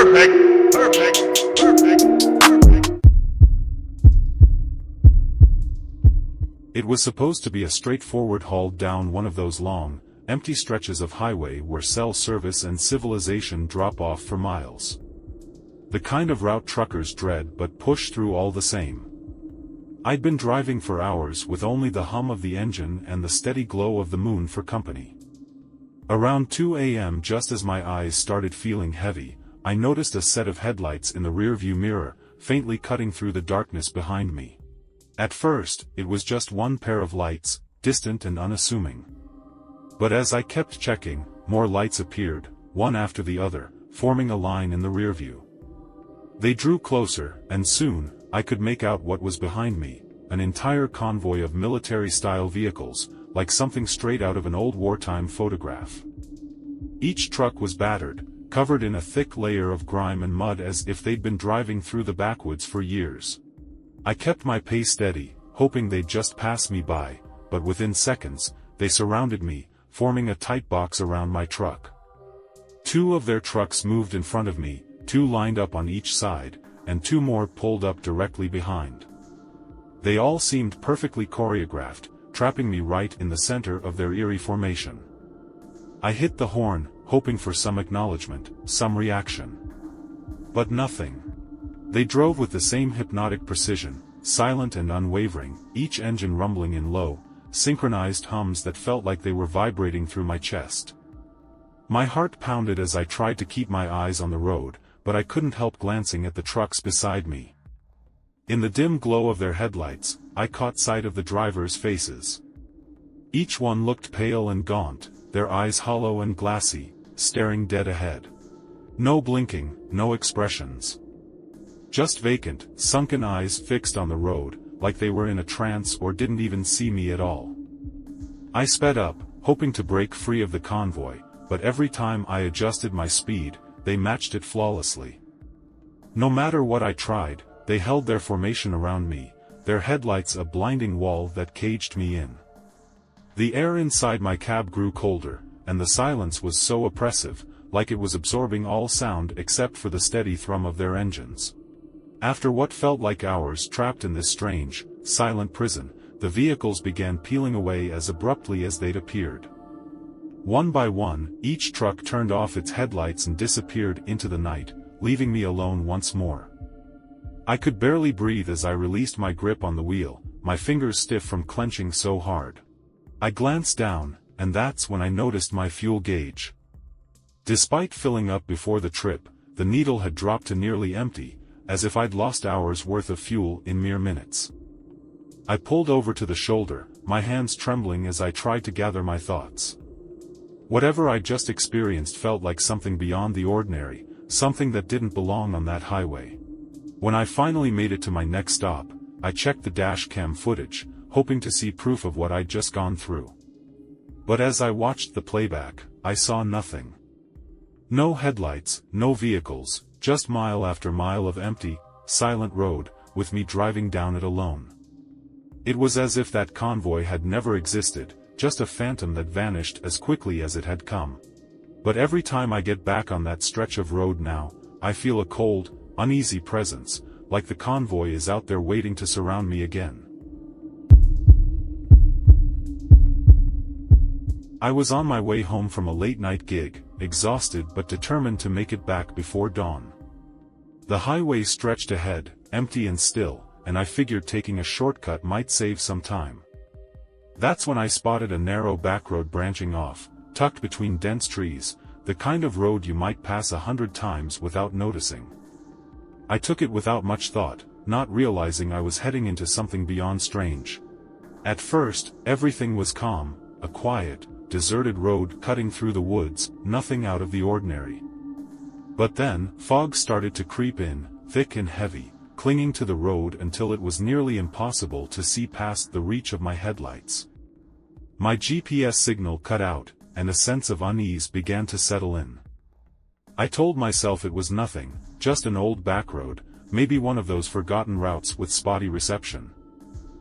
Perfect. Perfect. Perfect. It was supposed to be a straightforward haul down one of those long, empty stretches of highway where cell service and civilization drop off for miles. The kind of route truckers dread but push through all the same. I'd been driving for hours with only the hum of the engine and the steady glow of the moon for company. Around 2 a.m., just as my eyes started feeling heavy, I noticed a set of headlights in the rearview mirror, faintly cutting through the darkness behind me. At first, it was just one pair of lights, distant and unassuming. But as I kept checking, more lights appeared, one after the other, forming a line in the rearview. They drew closer, and soon, I could make out what was behind me, an entire convoy of military-style vehicles, like something straight out of an old wartime photograph. Each truck was battered, covered in a thick layer of grime and mud as if they'd been driving through the backwoods for years. I kept my pace steady, hoping they'd just pass me by, but within seconds, they surrounded me, forming a tight box around my truck. 2 of their trucks moved in front of me, 2 lined up on each side, and 2 more pulled up directly behind. They all seemed perfectly choreographed, trapping me right in the center of their eerie formation. I hit the horn, hoping for some acknowledgement, some reaction. But nothing. They drove with the same hypnotic precision, silent and unwavering, each engine rumbling in low, synchronized hums that felt like they were vibrating through my chest. My heart pounded as I tried to keep my eyes on the road, but I couldn't help glancing at the trucks beside me. In the dim glow of their headlights, I caught sight of the drivers' faces. Each one looked pale and gaunt, their eyes hollow and glassy, staring dead ahead. No blinking, no expressions. Just vacant, sunken eyes fixed on the road, like they were in a trance or didn't even see me at all. I sped up, hoping to break free of the convoy, but every time I adjusted my speed, they matched it flawlessly. No matter what I tried, they held their formation around me, their headlights a blinding wall that caged me in. The air inside my cab grew colder, and the silence was so oppressive, like it was absorbing all sound except for the steady thrum of their engines. After what felt like hours trapped in this strange, silent prison, the vehicles began peeling away as abruptly as they'd appeared. One by one, each truck turned off its headlights and disappeared into the night, leaving me alone once more. I could barely breathe as I released my grip on the wheel, my fingers stiff from clenching so hard. I glanced down, and that's when I noticed my fuel gauge. Despite filling up before the trip, the needle had dropped to nearly empty, as if I'd lost hours worth of fuel in mere minutes. I pulled over to the shoulder, my hands trembling as I tried to gather my thoughts. Whatever I'd just experienced felt like something beyond the ordinary, something that didn't belong on that highway. When I finally made it to my next stop, I checked the dash cam footage, hoping to see proof of what I'd just gone through. But as I watched the playback, I saw nothing. No headlights, no vehicles, just mile after mile of empty, silent road, with me driving down it alone. It was as if that convoy had never existed, just a phantom that vanished as quickly as it had come. But every time I get back on that stretch of road now, I feel a cold, uneasy presence, like the convoy is out there waiting to surround me again. I was on my way home from a late-night gig, exhausted but determined to make it back before dawn. The highway stretched ahead, empty and still, and I figured taking a shortcut might save some time. That's when I spotted a narrow backroad branching off, tucked between dense trees, the kind of road you might pass 100 times without noticing. I took it without much thought, not realizing I was heading into something beyond strange. At first, everything was calm, a quiet, deserted road cutting through the woods, nothing out of the ordinary. But then, fog started to creep in, thick and heavy, clinging to the road until it was nearly impossible to see past the reach of my headlights. My GPS signal cut out, and a sense of unease began to settle in. I told myself it was nothing, just an old backroad, maybe one of those forgotten routes with spotty reception.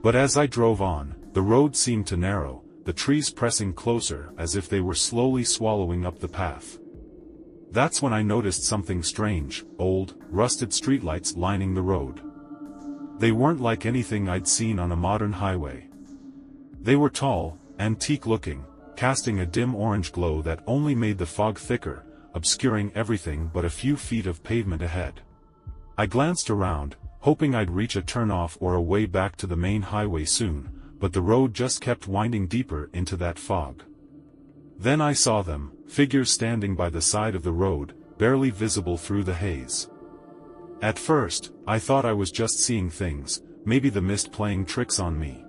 But as I drove on, the road seemed to narrow, the trees pressing closer as if they were slowly swallowing up the path. That's when I noticed something strange: old, rusted streetlights lining the road. They weren't like anything I'd seen on a modern highway. They were tall, antique-looking, casting a dim orange glow that only made the fog thicker, obscuring everything but a few feet of pavement ahead. I glanced around, hoping I'd reach a turnoff or a way back to the main highway soon, but the road just kept winding deeper into that fog. Then I saw them, figures standing by the side of the road, barely visible through the haze. At first, I thought I was just seeing things, maybe the mist playing tricks on me.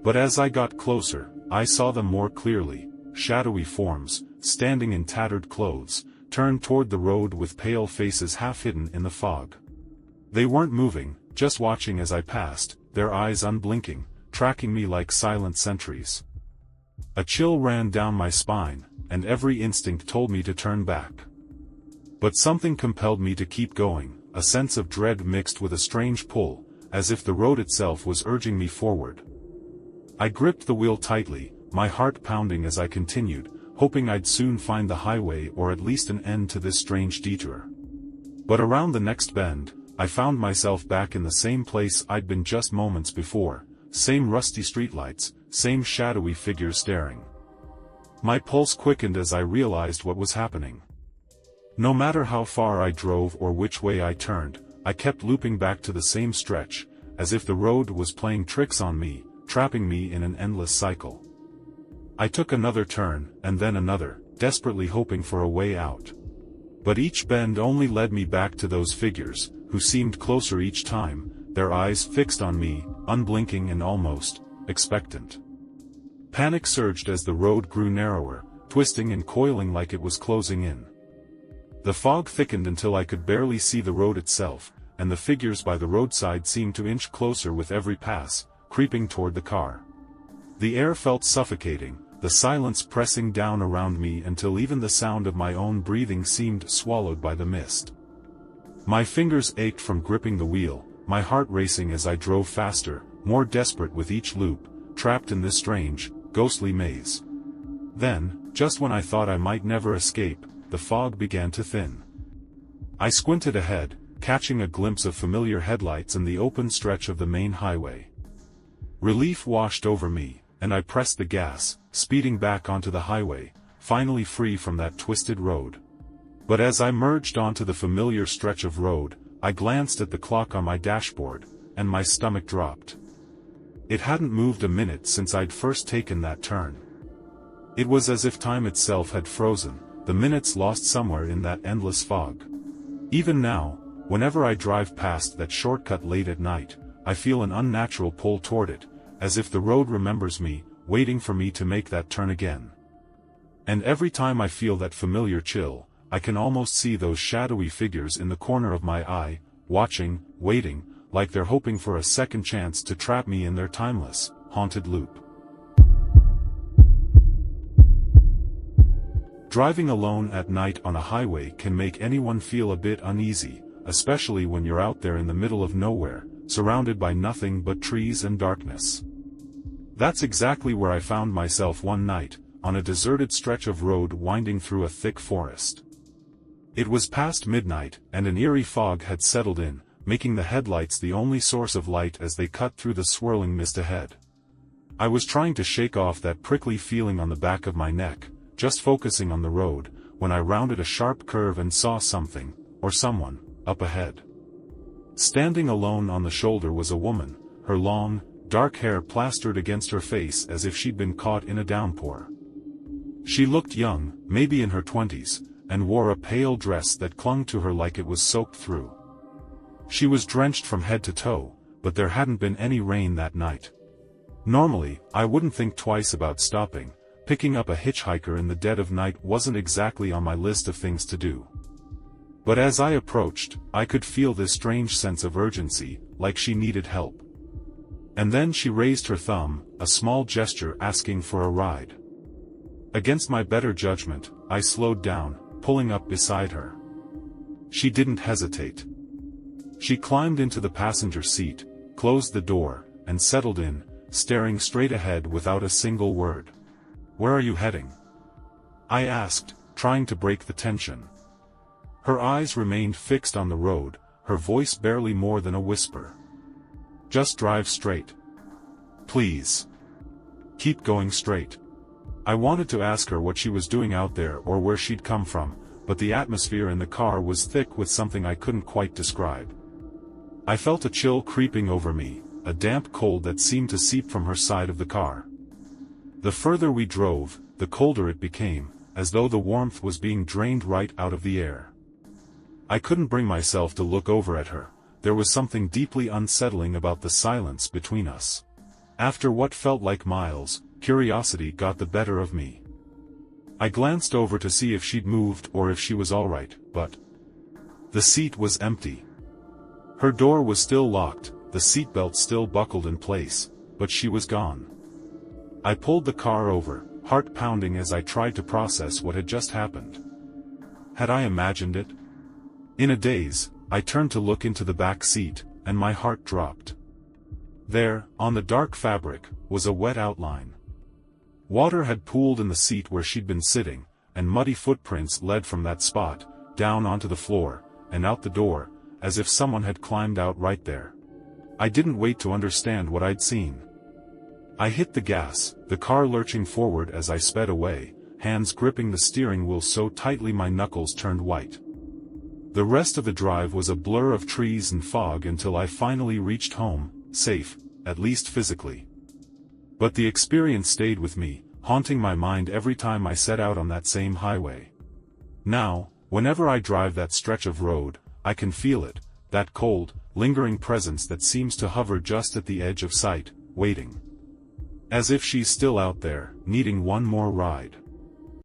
But as I got closer, I saw them more clearly: shadowy forms, standing in tattered clothes, turned toward the road with pale faces half hidden in the fog. They weren't moving, just watching as I passed, their eyes unblinking, tracking me like silent sentries. A chill ran down my spine, and every instinct told me to turn back. But something compelled me to keep going, a sense of dread mixed with a strange pull, as if the road itself was urging me forward. I gripped the wheel tightly, my heart pounding as I continued, hoping I'd soon find the highway or at least an end to this strange detour. But around the next bend, I found myself back in the same place I'd been just moments before, same rusty streetlights, same shadowy figures staring. My pulse quickened as I realized what was happening. No matter how far I drove or which way I turned, I kept looping back to the same stretch, as if the road was playing tricks on me, trapping me in an endless cycle. I took another turn, and then another, desperately hoping for a way out. But each bend only led me back to those figures, who seemed closer each time, their eyes fixed on me, unblinking and almost expectant. Panic surged as the road grew narrower, twisting and coiling like it was closing in. The fog thickened until I could barely see the road itself, and the figures by the roadside seemed to inch closer with every pass, creeping toward the car. The air felt suffocating, the silence pressing down around me until even the sound of my own breathing seemed swallowed by the mist. My fingers ached from gripping the wheel, my heart racing as I drove faster, more desperate with each loop, trapped in this strange, ghostly maze. Then, just when I thought I might never escape, the fog began to thin. I squinted ahead, catching a glimpse of familiar headlights and the open stretch of the main highway. Relief washed over me, and I pressed the gas, speeding back onto the highway, finally free from that twisted road. But as I merged onto the familiar stretch of road, I glanced at the clock on my dashboard, and my stomach dropped. It hadn't moved a minute since I'd first taken that turn. It was as if time itself had frozen, the minutes lost somewhere in that endless fog. Even now, whenever I drive past that shortcut late at night, I feel an unnatural pull toward it, as if the road remembers me, waiting for me to make that turn again. And every time I feel that familiar chill, I can almost see those shadowy figures in the corner of my eye, watching, waiting, like they're hoping for a second chance to trap me in their timeless, haunted loop. Driving alone at night on a highway can make anyone feel a bit uneasy, especially when you're out there in the middle of nowhere, surrounded by nothing but trees and darkness. That's exactly where I found myself one night, on a deserted stretch of road winding through a thick forest. It was past midnight, and an eerie fog had settled in, making the headlights the only source of light as they cut through the swirling mist ahead. I was trying to shake off that prickly feeling on the back of my neck, just focusing on the road, when I rounded a sharp curve and saw something, or someone, up ahead. Standing alone on the shoulder was a woman, her long, dark hair plastered against her face as if she'd been caught in a downpour. She looked young, maybe in her 20s, and wore a pale dress that clung to her like it was soaked through. She was drenched from head to toe, but there hadn't been any rain that night. Normally, I wouldn't think twice about stopping. Picking up a hitchhiker in the dead of night wasn't exactly on my list of things to do. But as I approached, I could feel this strange sense of urgency, like she needed help. And then she raised her thumb, a small gesture asking for a ride. Against my better judgment, I slowed down, pulling up beside her. She didn't hesitate. She climbed into the passenger seat, closed the door, and settled in, staring straight ahead without a single word. "Where are you heading?" I asked, trying to break the tension. Her eyes remained fixed on the road, her voice barely more than a whisper. "Just drive straight. Please. Keep going straight." I wanted to ask her what she was doing out there or where she'd come from, but the atmosphere in the car was thick with something I couldn't quite describe. I felt a chill creeping over me, a damp cold that seemed to seep from her side of the car. The further we drove, the colder it became, as though the warmth was being drained right out of the air. I couldn't bring myself to look over at her. There was something deeply unsettling about the silence between us. After what felt like miles, curiosity got the better of me. I glanced over to see if she'd moved or if she was alright, but the seat was empty. Her door was still locked, the seatbelt still buckled in place, but she was gone. I pulled the car over, heart pounding as I tried to process what had just happened. Had I imagined it? In a daze, I turned to look into the back seat, and my heart dropped. There, on the dark fabric, was a wet outline. Water had pooled in the seat where she'd been sitting, and muddy footprints led from that spot, down onto the floor, and out the door, as if someone had climbed out right there. I didn't wait to understand what I'd seen. I hit the gas, the car lurching forward as I sped away, hands gripping the steering wheel so tightly my knuckles turned white. The rest of the drive was a blur of trees and fog until I finally reached home, safe, at least physically. But the experience stayed with me, haunting my mind every time I set out on that same highway. Now, whenever I drive that stretch of road, I can feel it, that cold, lingering presence that seems to hover just at the edge of sight, waiting. As if she's still out there, needing one more ride.